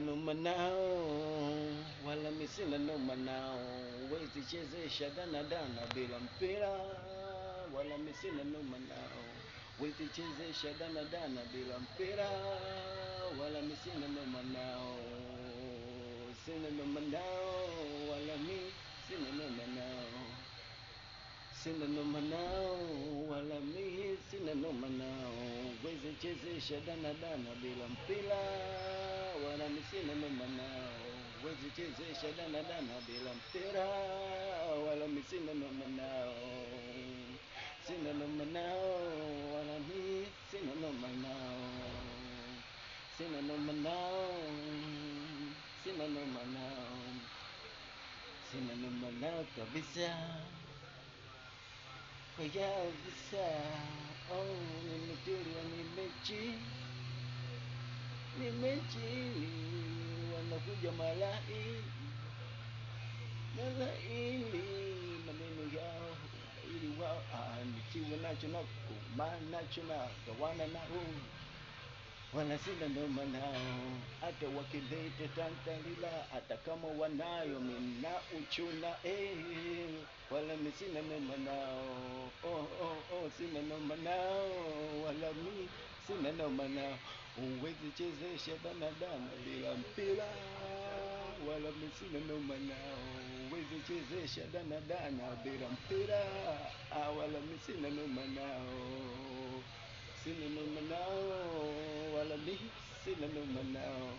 Noma nao wala mi sina noma nao, wezi chezesha danadana bila mpira. Wala mi sina noma nao, wezi chezesha danadana bila mpira. Wala mi sina noma nao, sina noma nao, wala mi sina noma nao, sina noma nao, wala mi sina noma nao, wezi chezesha danadana bila mpira. Wala mi sina noma nao, wezi chezesha danadana bila mpira. Wala mi sina noma nao, sina noma nao, wala mi sina noma nao, sina noma nao, sina noma nao, sina noma nao kabisa. Kwa kabisa, oh, nimetulia nimechi, wanakuja malaini maneno yao ili wao nikiwa nacho na kumana nacho na gawana nao, wala sina noma nao, hata wakilete tantalila, hata kama wanayo mina uchuna wala mi sina noma nao, sina noma nao, wala mi sina noma nao, uwezi chezesha danadana bila mpira. Wala mi sina noma nao, uwezi chezesha danadana bila mpira. Wala mi sina noma nao, sina noma nao, wala mi sina noma nao.